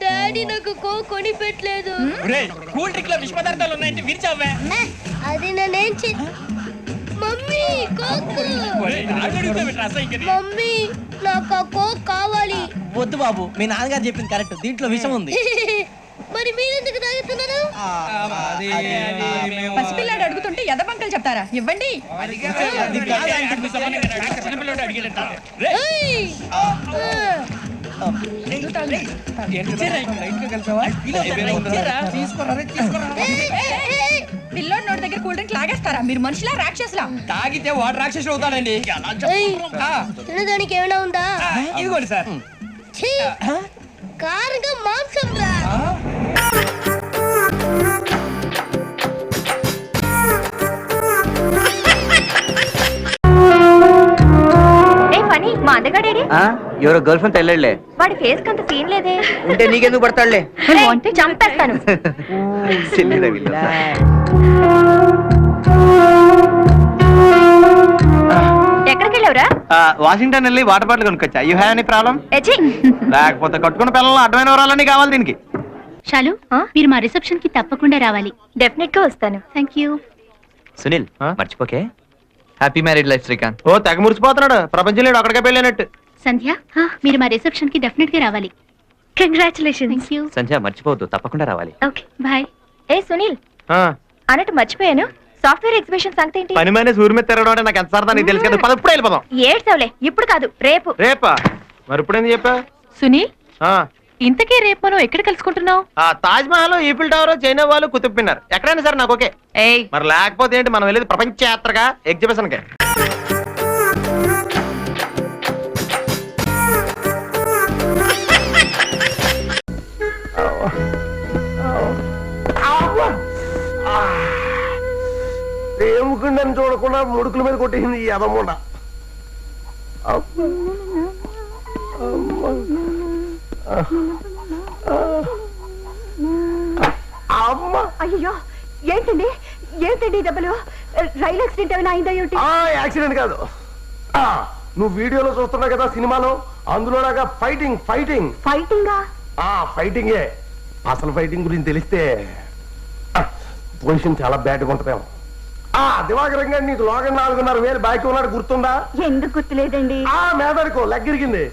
Daddy నాకు కొని పెట్టలేదు. కూల్ డ్రింక్ లో విష పదార్థాలు ఉన్నాయంటే విరిచావే. అది నేనేం మమ్మీ మమ్మీ నాకు ఆ కోక్ కావాలి. వద్దు బాబు, మీ నాన్నగారు చెప్పింది కరెక్ట్, దీంట్లో విషయం ఉంది. మరి మీరెందుకు తాగుతున్నారు? పసిపిల్లాడు అడుగుతుంటే ఎదబంకలు చెప్తారా? ఇవ్వండి. పిల్లోడి నోటి దగ్గర కూల్ డ్రింక్ లాగేస్తారా? మీరు మనుషులా రాక్షసులా? తాగితే వాడు రాక్షసుడు అవుతాడండి. తినడానికి ఏమైనా ఉందా? ఇదిగోండి సార్. కారంగా మాంసం రా. మా అందగాడేడి? ఎవరో గర్ల్ ఫ్రెండ్ తెల్లలే. వాడి ఫేస్ కంత సీన్ లేదే. ఉంటే నీకెందుకు పడతాడులే? అంటే చంపేస్తాను. ఎక్కడికి వెళ్ళావురా? వాషింగ్టన్ వెళ్ళి వాటర్ బాటిల్ కొనుక్కొచ్చా. You have any problem? లేకపోతే కట్టుకున్న పిల్లలు అడ్డమైన వివరాలన్నీ కావాలి దీనికి. చాలు, మీరు మా రిసెప్షన్ కి తప్పకుండా రావాలి. డెఫినెట్ గా వస్తాను. Thank you. సునీల్ మర్చిపోకే. Happy married life Srikanth. ఓ తెగ మురిసిపోతున్నాడు, ప్రపంచంలో అక్కడికే పెళ్ళినట్టు. సంధ్య, మీరు మా రిసెప్షన్ కి డెఫినెట్ గా రావాలి. కంగ్రాచులేషన్స్. Thank you. సంధ్య మర్చిపోవద్దు, తప్పకుండా రావాలి. Okay bye. ఏ సునీల్, అన్నట్టు మర్చిపోయాను, సాఫ్ట్వేర్ ఎగ్జిబిషన్ సంగతి ఏంటి? పని మీద సూర్య మీద తిరగడం అంటే నాకు ఎంత సరదా, నీకు తెలుసు కదా. ఇప్పుడు వెళ్ళిపోదాం. ఏడ్చవులే, ఇప్పుడు కాదు, రేపు. రేపా? మరి ఇప్పుడు ఎందుకు చెప్పా? సునీల్, ఇంతకీ రేపు మనం ఎక్కడ కలుసుకుంటున్నావు? Taj Mahal, Eiffel tower, China వాళ్ళు, కుతుబ్ మినార్, ఎక్కడైనా సరే నాకు ఓకే. మరి లేకపోతే ఏంటి, మనం వెళ్ళేది ప్రపంచ యాత్రగా, ఎగ్జిబిషన్ కి. ఏముకుండని చూడకుండా ముడుకుల మీద కొట్టేసింది ఈ అదమ్మండ. అయ్యో, ఏంటండి ఏంటండి దెబ్బలు? రైలు యాక్సిడెంట్ ఏమైనా అయిందా ఏమిటి? యాక్సిడెంట్ కాదు, నువ్వు వీడియోలో చూస్తున్నావు కదా సినిమాలో, అందులోలాగా ఫైటింగ్ ఫైటింగ్ ఫైటింగా? ఫైటింగే. అసలు ఫైటింగ్ గురించి తెలిస్తే పొజిషన్ చాలా బ్యాడ్గా ఉంటుందేమో. దివాకరం గారు నీకు లోగన్ 4,500 బాకీ ఉన్నాడు, గుర్తుందా? ఎందుకు గుర్తులేదండి? మేదడుకో లెగ్గిరిగింది.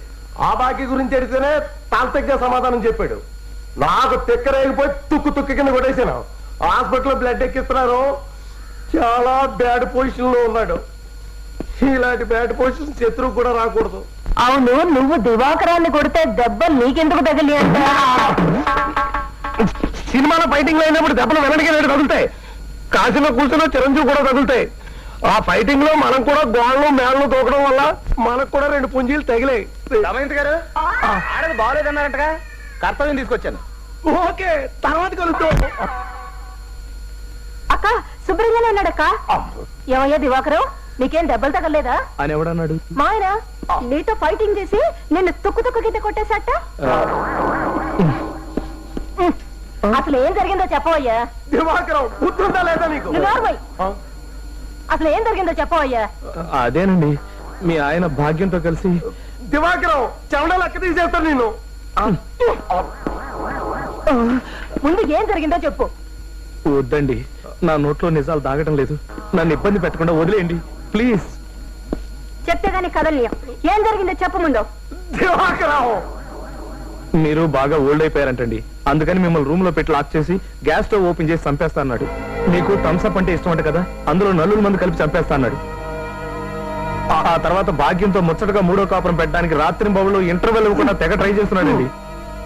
ఆ బాకీ గురించి అడిగితేనే తాల్తగ్గా సమాధానం చెప్పాడు. నాకు తెక్కరేగిపోయి తుక్కు కింద కొట్టేసాను. హాస్పిటల్లో బ్లడ్ ఎక్కిస్తున్నారు, చాలా బ్యాడ్ పొజిషన్ లో ఉన్నాడు. ఇలాంటి బ్యాడ్ పొజిషన్ శత్రువు కూడా రాకూడదు. అవును, నువ్వు దివాకరాన్ని కొడితే దెబ్బలు నీకెందుకు తగిలి? సినిమాలో ఫైటింగ్ లో అయినప్పుడు దెబ్బలు వెనడికి తగులుతాయి, కాశీలో కూర్చున్న చిరంజీవి కూడా తగులుతాయి. ఆ ఫైటింగ్ లో మనం కూడా గోళ్ళు మేళ్ళు తోకడం వల్ల మనకు కూడా 2 పుంజీలు తగిలాయి. రమేంద్ర గారు ఆడది బాగోలేదన్నారంటగా, కర్తవ్యం తీసుకొచ్చాను. ఓకే, తర్వాత కలుద్దాం. అక్క, శుభ్రంగానే ఉన్నాడక్క. ఏమయ్యా దివాకరం, నీకేం దెబ్బలు తగలేదా అని ఎవడన్నాడు? మాయనా నీతో ఫైటింగ్ చేసి నిన్ను తుక్కు కింద కొట్టేశాట. అసలు ఏం జరిగిందో చెప్పవయ్యా. దివాకరం గుర్తుందా లేదా నీకు? అసలు ఏం జరిగిందో చెప్పవయ్యా. అదేనండి, మీ ఆయన భాగ్యంతో కలిసి. దివాకరం చెమటలు అక్క తీసేస్తాను నేను. ముందు ఏం జరిగిందో చెప్పు. వద్దండి, నా నోట్లో నిజాలు దాగటం లేదు, నన్ను ఇబ్బంది పెట్టకుండా వదిలేయండి ప్లీజ్. చెప్తే గానీ కదల్ని. ఏం జరిగిందో చెప్పు ముందు. దివాకరం, మీరు బాగా ఓల్డ్ అయిపోయారంటండి, అందుకని మిమ్మల్ని రూమ్ లో పెట్టి లాక్ చేసి గ్యాస్ స్టవ్ ఓపెన్ చేసి చంపేస్తా అన్నాడు. మీకు థమ్స్అప్ అంటే ఇష్టం అంట కదా, అందులో 4 మంది కలిపి చంపేస్తా అన్నాడు. ఆ తర్వాత భాగ్యంతో ముచ్చటగా 3వ కాపురం పెట్టడానికి రాత్రి బాబులో ఇంటర్వెల్ ఇవ్వకుండా తెగ ట్రై చేస్తున్నాడండి.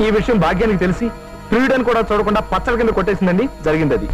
ఈ విషయం భాగ్యానికి తెలిసి ప్రియుడని కూడా చూడకుండా పచ్చడి కింద కొట్టేసిందండి. జరిగింది అది.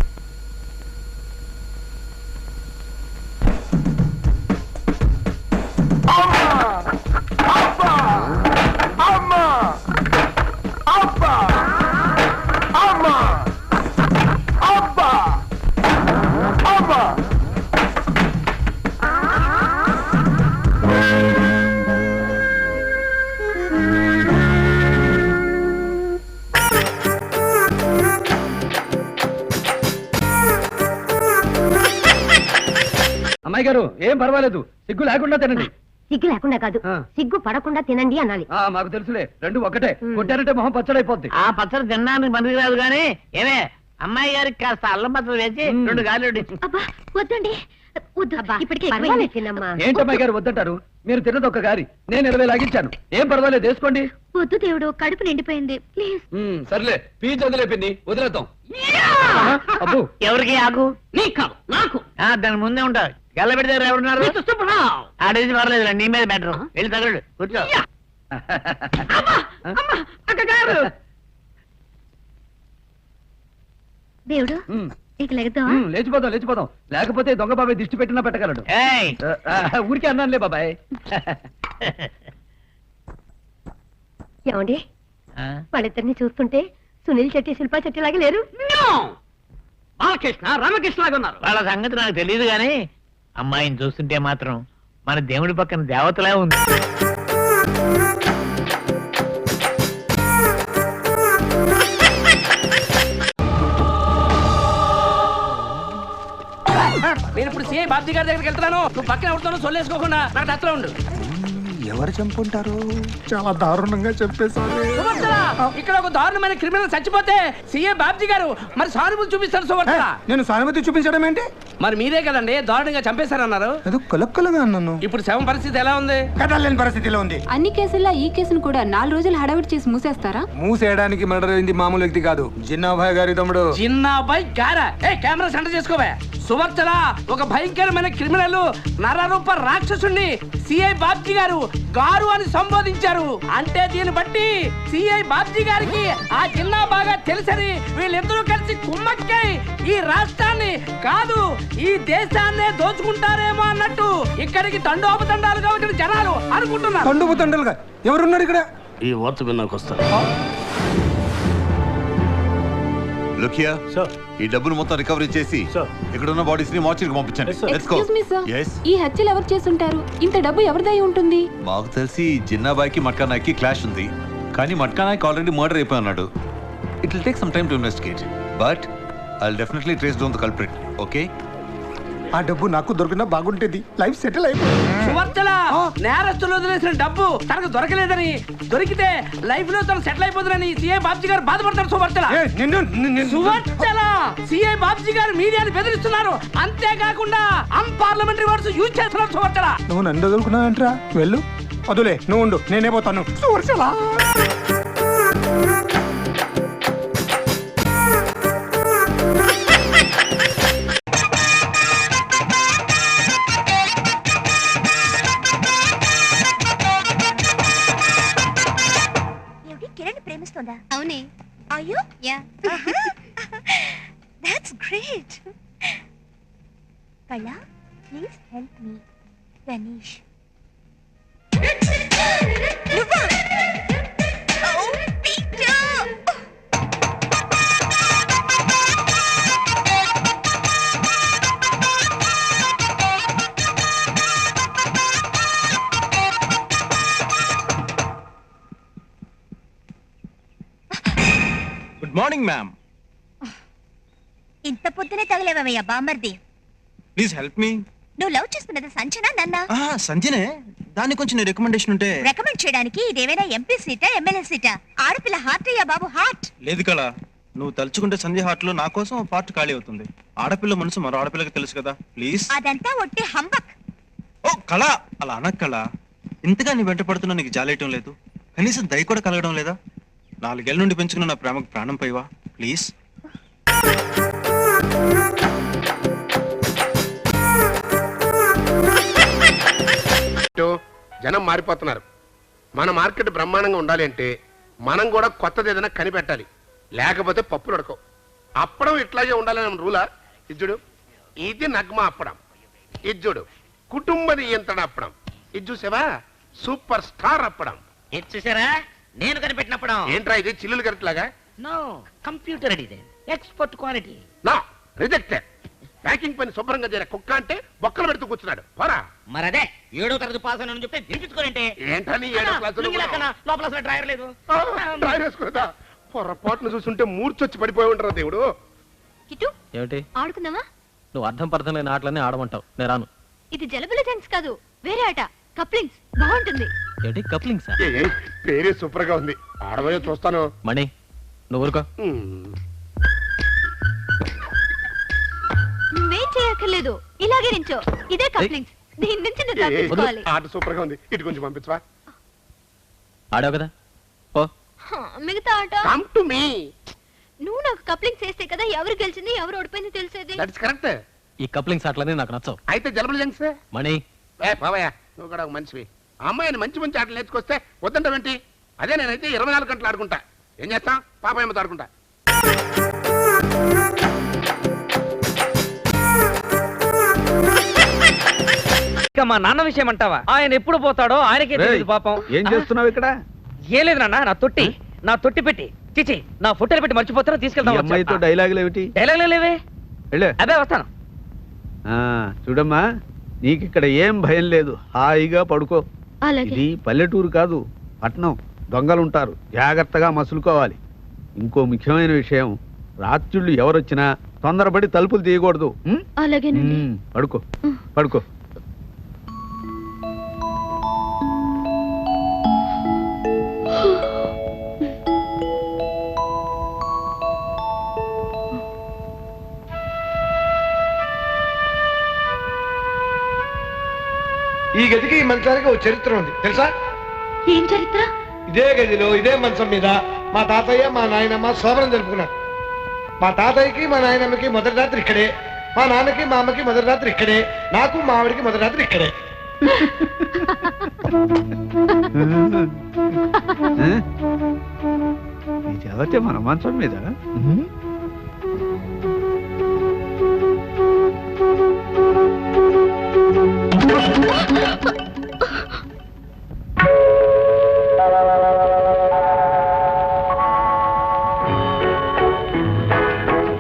అమ్మాయి గారు ఏం పర్వాలేదు, సిగ్గు లేకుండా తినండి. సిగ్గు లేకుండా కాదు, సిగ్గు పడకుండా తినండి అనాలి. మాకు తెలుసులే, రెండు ఒకటే. కొట్టారంటే మొహం పచ్చడైపోద్ది. ఆ పచ్చడి తినడానికి మనకి రాదు కానీ ఏమే అమ్మాయి గారికి కాస్త అల్లం పచ్చడి వేసి 2 గాలి అబ్బా వద్దండి, వద్దు. ఇప్పటికే తిన్నమ్మా. ఏంటమ్మాయి గారు వద్దంటారు? మీరు తిన్నది ఒక గారి, నేను 20 లాగించాను. ఏం పర్వాలేదు, వేసుకోండి. వద్దు దేవుడు, కడుపు నిండిపోయింది ప్లీజ్. సర్లే, పీచ్ వదిలే పిన్ని, వదిలేద్దాం. అబ్బు, ఎవరికి ఆకు నీకు కాదు నాకు దాని ముందే ఉంటారు. గల్లబెడి దగ్గర ఎవరున్నారు? ఆడేసి పర్లేదు, నీ మీద బెటర్. వెళ్ళి తగలడు, కూర్చో. దేవుడు ఇక లెగదాం. లేచిపోదాం. లేకపోతే దొంగ బాబాయ్ దిష్టి పెట్టినా పెట్టగలడు. ఊరికే అన్నానులే బాబాయ్. ఏమండి, వాళ్ళిద్దరిని చూస్తుంటే సునీల్ చెట్టి శిల్పా చెట్టి లాగా లేరు. బాలకృష్ణ రామకృష్ణ లాగా ఉన్నారు. వాళ్ళ సంగతి నాకు తెలియదు గాని అమ్మాయిని చూస్తుంటే మాత్రం మన దేవుడి పక్కన దేవతలా ఉంది. నేను ఇప్పుడు సిఐ బాబ్జీ గారి దగ్గరికి వెళ్తున్నాను. నువ్వు పక్కన ఎవరితోనూ సొల్లేసుకోకుండా నాకు టచ్లో ఉండు. ఎవరు చంపుంటారు? చాలా దారుణంగా చెప్పేశారు. సువర్చల, ఇక్కడ ఒక దారుణమైన క్రిమినల్ చచ్చిపోతే సిఐ బాబ్జీ గారు మరి సానుభూతి చూపిస్తారు. సువర్చల, నేను సానుభూతి చూపించడం ఏంటి? మరి మీరే కదండి దారుణంగా చంపేశారన్నారు. ఏదో కలక్కలుగా అన్నాను. ఇప్పుడు శవం పరిస్థితి ఎలా ఉంది? కదలేని పరిస్థితిలో ఉంది. అన్ని కేసుల్లో ఈ కేసును కూడా 4 రోజులు హడావిడి చేసి మూసేస్తారా? మూసేయడానికి మర్డర్ అయింది మామూలు వ్యక్తి కాదు, జిన్నాభాయ్ గారి తమ్ముడు. చిన్నాబాయ్ గారా? Camera centre చేసుకోవే. సువర్చల, ఒక భయంకరమైన క్రిమినల్ నరరూప రాక్షసుణ్ణి సిఐ బాబ్జీ గారు గారు అని సంబోధించారు. అంటే దీన్ని బట్టి సిఐ బాబ్జీ గారికి ఆ చిన్న బాగా తెలుసని వీళ్ళిద్దరూ కలిసి కుమ్మక్కై ఈ రాష్ట్రాన్ని కాదు ఈ దేశాన్నే దోచుకుంటారేమో అన్నట్టు ఇక్కడికి తండోపతండాలుగా వచ్చిన జనాలు అనుకుంటున్నారు. తండోపతండాలుగా ఎవరున్నారు ఇక్కడ? ఈ వార్త విన్నాక వస్తారు. లుకియా ఈ డబ్బులు మొత్తం రికవరీ చేసి ఇక్కడ ఉన్న బాడీస్ ని మార్చికి పంపించండి. ఎక్స్క్యూజ్ మీ సర్, ఈ హత్యలు ఎవరు చేసుంటారు? ఇంత డబ్బు ఎవరిదై ఉంటుంది? మాకు తెలిసి జిన్నాబాయ్కి మట్కా నాయక్కి క్లాష్ ఉంది, కానీ మట్కా నాయక్ ఆల్రెడీ మర్డర్ అయిపోయి ఉన్నాడు. It will take some time to investigate, but I will definitely trace down the culprit. Okay, ఆ డబ్బు నాకు దొరికినా బాగుంటేది, లైఫ్ సెటిల్ అయిపోయింది. సువర్చల, నేరస్తులు వదిలేసిన డబ్బు తనకు దొరకలేదని, దొరికితే లైఫ్ లో తను సెటిల్ అయిపోతుందని సిఐ బాబ్జీ గారు బాధపడతారు. సువర్చల, సువర్చల, సిఐ బాబ్జీ గారు మీడియాని బెదిరిస్తున్నారు. అంతేకాకుండా అన్పార్లమెంటరీ వర్డ్స్ యూజ్ చేస్తున్నారు. సువర్చల, నువ్వు నన్ను వదులుకున్నావంటరా? వెళ్ళు, వదులే, నువ్వు ఉండు, నేనే పోతాను. సువర్చల, ప్రేమిస్తుందా? అవునే. అయ్యో యా, దట్స్ గ్రేట్. కళ, please help me. Ganesh. Good morning ma'am. ఇంత పొద్దునే తగలేవయ్యా బామ్మర్ది. Please help me. నువ్వు లవ్ చేస్తున్నది సంజనా నన్నా? సంజనే, దాని కొంచెం రికమెండేషన్ ఉంటే. రికమెండ్ చేయడానికి ఇదేమైనా ఎంపీ సీటా ఎమ్మెల్యే సీటా? ఆడపిల్ల హార్ట్ అయ్యా బాబు, హార్ట్. లేదు కళ, నువ్వు తలుచుకుంటే సంధ్య హార్ట్ లో నా కోసం పార్ట్ ఖాళీ అవుతుంది. ఆడపిల్ల మనసు మరో ఆడపిల్లకి తెలుసు కదా, ప్లీజ్. అదంతా ఒట్టి హంబక్. ఓ కళ, అలా అనక్ కళ. ఇంతగా నీ వెంట పడుతున్నా నీకు జాలేయటం లేదు, కనీసం దయ కూడా కలగడం లేదా? 4 ఏళ్ళ నుండి పెంచుకున్న నా ప్రేమకు ప్రాణం పైవా, ప్లీజ్. జనం మారిపోతున్నారు. మన మార్కెట్ బ్రహ్మాండంగా ఉండాలి అంటే మనం కూడా కొత్తది ఏదైనా కనిపెట్టాలి, లేకపోతే పప్పులు ఉడకవు. అప్పడం ఇట్లాగే ఉండాలని రూలా? ఇజ్జుడు, ఇది నగ్మ అప్పడం. ఇజ్జుడు కుటుంబది ఎంతడ అప్పడం. ఇది చూసావా, సూపర్ స్టార్ అప్పడం. ఇది చూసారా, నేను కనిపెట్టినప్పుడు. ఏంట్రా ఇది, చిల్లులు కరెక్ట్లాగా? No, computer design, expert quality. నా రిజెక్టెడ్. ప్యాకింగ్ పని శుభ్రంగా చేరే కుక్క అంటే బొక్కలు పెడుతూ కూర్చున్నాడు. పోరా. మరదే 7వ తరగతి పాస్ అని చెప్తే వినిపించుకోరంటే. ఏంటని 7వ క్లాసులో లోపల అసలు డ్రైవర్ లేదు. డ్రైవర్ వేసుకున్నదా? పొరపాటును చూస్తుంటే మూర్చొచ్చి పడిపోయి ఉంటారా దేవుడు. కిట్టు, ఏమిటి ఆడుకుందామా? నువ్వు అర్థం పర్థం లేని ఆటలన్నీ ఆడమంటావు, నేను రాను. ఇది జలబుల జెంట్స్ కాదు, వేరే ఆట. కప్లింగ్స్ బాగుంటుంది. ఏంటి కప్లింగ్ సార్? పేరే సూపర్ గా ఉంది. ఆడబోయే చూస్తాను. మణి నువ్వు ఊరుకో. నువ్వేం చేయక్కర్లేదు, ఇలాగే నించో. ఇదే కప్లింగ్స్. దీని నుంచి నువ్వు తప్పించుకోవాలి. ఆట సూపర్ గా ఉంది. ఇటు కొంచెం పంపించవా? ఆడావు కదా, పో. మిగతా ఆట కమ్ టు మీ. నువ్వు నాకు కప్లింగ్స్ చేస్తే కదా ఎవరు గెలిచింది ఎవరు ఓడిపోయింది తెలిసేది. That's correct. ఈ కప్లింగ్స్ అట్లనే నాకు నచ్చవు. అయితే జలబుల జంక్స్. మణి బావయ్య, నువ్వు కూడా ఒక మనిషివి. ఆ అమ్మాయిని మంచి మంచి ఆటలు నేర్చుకొస్తే వద్దంటావేంటి? అదే నేనైతే 24 గంటలు ఆడుకుంటా. ఏం చేస్తాం? పాపయ్యమ్మతో ఆడుకుంటా. ఇక మా నాన్న విషయం అంటావా? ఆయన ఎప్పుడు పోతాడో ఆయనకే తెలియదు పాపం. ఏం చేస్తున్నావు ఇక్కడ? ఏం లేదు నాన్న, నా తొట్టి పెట్టి చిచి నా ఫోటోలు పెట్టి మర్చిపోతారో తీసుకెళ్తాం. అమ్మాయితో డైలాగులు ఏమిటి? డైలాగ్ లేవే. వెళ్ళు. అదే వస్తాను. చూడమ్మా, నీకు ఇక్కడ ఏం భయం లేదు, హాయిగా పడుకో. ఇది పల్లెటూరు కాదు, పట్నం. దొంగలుంటారు, జాగ్రత్తగా మసులుకోవాలి. ఇంకో ముఖ్యమైన విషయం, రాత్రుళ్ళు ఎవరొచ్చినా తొందరపడి తలుపులు తీయకూడదు. పడుకో పడుకో. ఈ గదికి ఈ మంచానికి ఒక చరిత్ర ఉంది తెలుసా? ఏం చరిత్ర? ఇదే గదిలో ఇదే మంచం మీద మా తాతయ్య మా నాయనమ్మ శోభనం జరుపుకున్నారు. మా తాతయ్యకి మా నాయనమ్మకి మొదటి రాత్రి ఇక్కడే, మా నాన్నకి మా అమ్మకి మొదటి రాత్రి ఇక్కడే, నాకు మా ఆవిడికి మొదటి రాత్రి ఇక్కడే. చదివితే మన మంచం మీద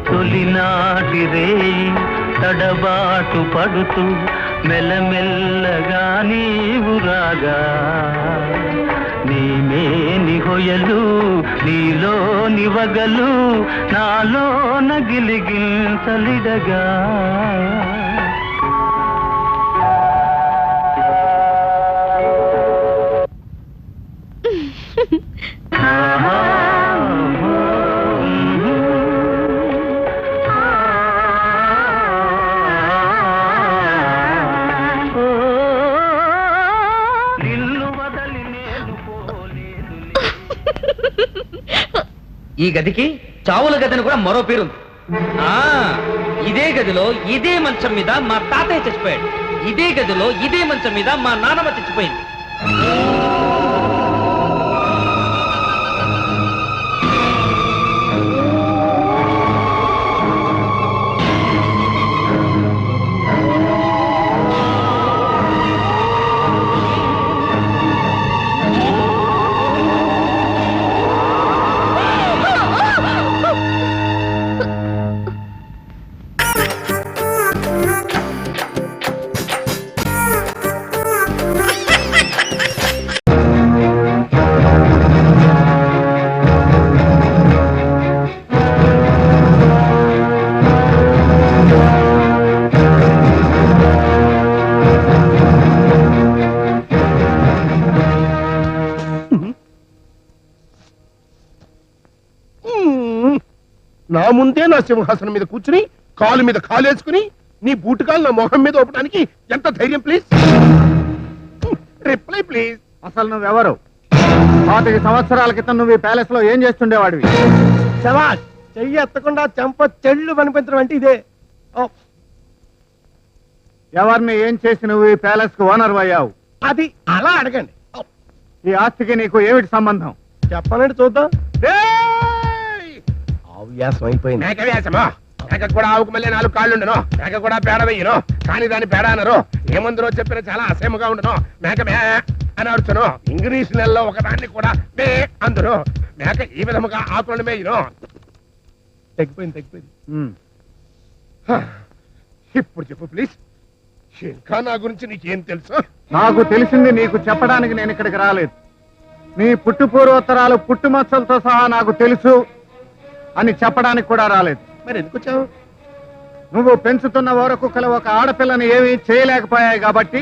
తొలినాటిరే తడబాటు పడుతూ మెల్లమెల్లగా నీవు రాగా, నీమేని హొయలు నీలో నివగలు నాలో నగిలిగింతలిడగా. ఈ గదికి చావుల గదిని కూడా మరో పేరుంది. ఇదే గదిలో ఇదే మంచం మీద మా తాతయ్య చచ్చిపోయాడు. ఇదే గదిలో ఇదే మంచం మీద మా నాన్నమ్మ చచ్చిపోయింది. నా ముందే నా సింహాసనం మీద కూర్చుని కాలు మీద కాలేసుకుని నీ బూటుకాలు నా మొహం మీద ఒప్పడానికి ఎంత ధైర్యం? Please reply please. అసలు నువ్వెవరు? 25 సంవత్సరాల క్రితం నువ్వు ఈ ప్యాలెస్ లో ఏం చేస్తుండేవాడివి? శవాష్, చెయ్యి ఎత్తకుండా చెంప చెళ్ళు కనిపించడం అంటే ఇదే. ఎవరిని ఏం చేసి నువ్వు ఈ ప్యాలెస్ కు ఓనర్ అయ్యావు? అది అలా అడగండి. ఈ ఆస్తికి నీకు ఏమిటి సంబంధం? చెప్పనండి చూద్దాం. వ్యాసం అయిపోయింది. మేక వ్యాసమా? మేక కూడా ఆవుకు మళ్ళీ 4 కాళ్ళుండను, మేక కూడా పేడ వెయ్యను, కానీ దాని పేడ అనరు. ఏమందరో చెప్పిన చాలా అసహ్యముగా ఉండను. మేక మే అని అడుచును. ఇంగ్లీష్ నెలలో ఒకదాన్ని కూడా మే అందరు. మేక ఈ విధముగా ఆకులను మేయను. తగ్గిపోయింది. ఇప్పుడు చెప్పు ప్లీజ్, ఇంకా నా గురించి నీకేం తెలుసు? నాకు తెలిసింది నీకు చెప్పడానికి నేను ఇక్కడికి రాలేదు. నీ పుట్టుపూర్వోత్తరాలు పుట్టుమచ్చలతో సహా నాకు తెలుసు అని చెప్పడానికి కూడా రాలేదు. మరి ఎందుకు వచ్చావు? నువ్వు పెంచుతున్న ఓర కుక్కలు ఒక ఆడపిల్లని ఏమీ చేయలేకపోయాయి కాబట్టి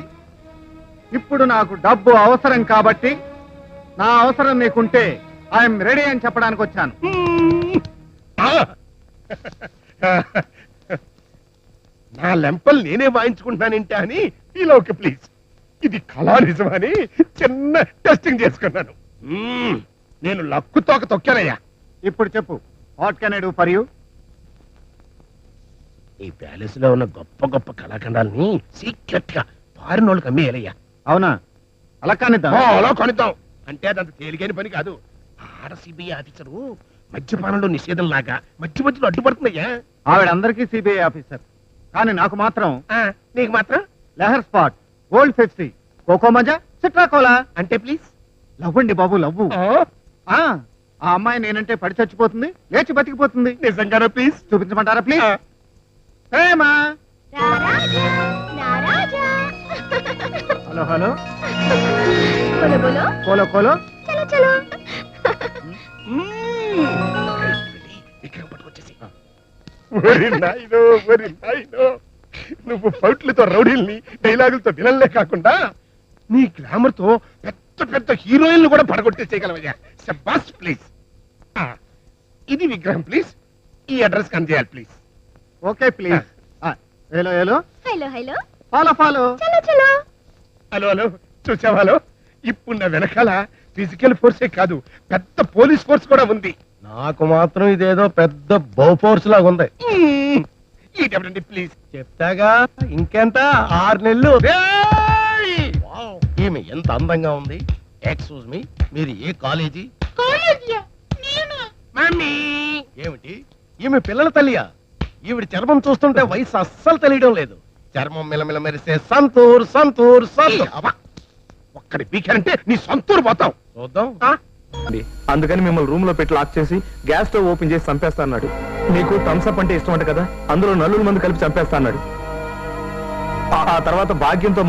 ఇప్పుడు నాకు డబ్బు అవసరం కాబట్టి నా అవసరం నీకుంటే ఐఎమ్ రెడీ అని చెప్పడానికి వచ్చాను. నా లెంపల్ నేనే వాయించుకుంటున్నానంటే అని ఫీల్ ఓకే ప్లీజ్. ఇది కళా నిజమని చిన్న టెస్టింగ్ చేసుకున్నాను. నేను లక్కు తోక తొక్కానయ్యా. ఇప్పుడు చెప్పు, what can I do for you? ఈ ప్యాలెస్ లో ఉన్న గొప్ప గొప్ప కళాఖండాలని సీక్రెట్ గా ఫారిన్ వాళ్ళకి అమ్మేయాలయ్యా. అవునా? అలా కానిద్దాం. అలా కొనిద్దాం అంటే అదంత తేలికైన పని కాదు. ఆడ సిబిఐ ఆఫీసరు మద్యపానంలో నిషేధం లాగా మధ్య మధ్యలో అడ్డుపడుతుందయ్యా. ఆవిడ అందరికీ సిబిఐ ఆఫీసర్, కానీ నాకు మాత్రం నీకు మాత్రం లెహర్ స్పాట్, ఓల్డ్ ఫెస్టీ, కోకో మజా, సిట్రా కోలా. అంటే ప్లీజ్ లవ్ అండి బాబు, లవ్. ఆ అమ్మాయి నేనంటే పడి చచ్చిపోతుంది, లేచి బతికిపోతుంది. నిజంగానే ప్లీజ్ చూపించమంటారా ప్లీజ్? ప్రేమ. హలో హలో, బోలో బోలో, కోలో కోలో, చలో చలో. విక్రమ్ పట్టుకొచ్చేసి. నువ్వు ఫౌట్లతో రౌడీల్ని డైలాగులతో విలన్లే కాకుండా నీ గ్లామర్ తో పెద్ద పెద్ద హీరోయిన్లు కూడా పడగొట్టే చేయగలవయ్యా. శబాస్ ప్లీజ్. ఇది విగ్రహం ప్లీజ్. ఈ అడ్రస్ అందజేయాలి please. Okay please. Hello hello, hello hello, follow follow, చలో చలో. హలో హలో, చూసావాలో ఇప్పుడు నా వెనకాల ఫిజికల్ ఫోర్సే కాదు పెద్ద పోలీస్ ఫోర్స్ కూడా ఉంది. నాకు మాత్రం ఇదేదో పెద్ద బోఫోర్స్ లాగా ఉంది. ఇదేమిటండి ప్లీజ్. చెప్తాగా, ఇంకెంత 6 నెలలు. ఈమె ఎంత అందంగా ఉంది. ఎక్స్క్యూజ్ మీ, మీరు ఏ కాలేజీ? మమ్మీ. ఏమిటి ఈమె పిల్లల తల్లియా? ఈవిడ చర్మం చూస్తుంటే వయసు అస్సలు తెలియడం లేదు. చర్మం మిలమిల మెరిసే సంతూర్ సంతూర్ సంతూర్. ఒక్కడి పీకారంటే నీ సొంతూరు పోతావు. చూద్దాం. అందుకని మిమ్మల్ని రూమ్ లో పెట్టి లాక్ చేసి గ్యాస్ స్టవ్ ఓపెన్ చేసి చంపేస్తా అన్నాడు. నీకు థమ్స్అప్ అంటే ఇష్టం అంట కదా, అందులో నలుగురు మంది కలిపి చంపేస్తా అన్నాడు. ఆ తర్వాత భాగ్యంతో